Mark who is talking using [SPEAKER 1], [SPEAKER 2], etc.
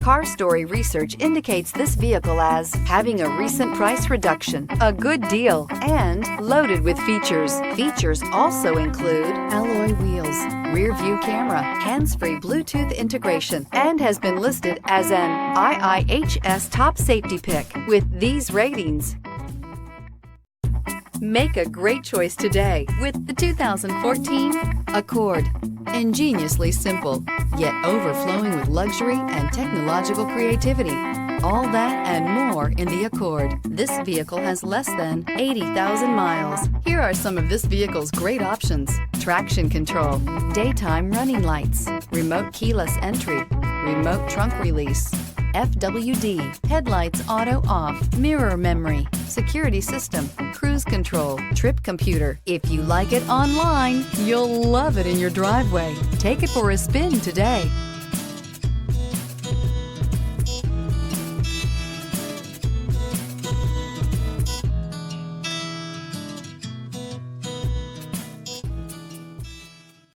[SPEAKER 1] Car Story research indicates this vehicle as having a recent price reduction, a good deal, and loaded with features. Features also include alloy wheels, rear view camera, hands-free Bluetooth integration, and has been listed as an IIHS top safety pick with these ratings. Make a great choice today with the 2014 Accord. Ingeniously simple, yet overflowing with luxury and technological creativity. All that and more in the Accord. This vehicle has less than 80,000 miles. Here are some of this vehicle's great options: traction control, daytime running lights, remote keyless entry, remote trunk release, FWD, headlights auto off, mirror memory, security system, cruise control, trip computer. If you like it online, you'll love it in your driveway. Take it for a spin today.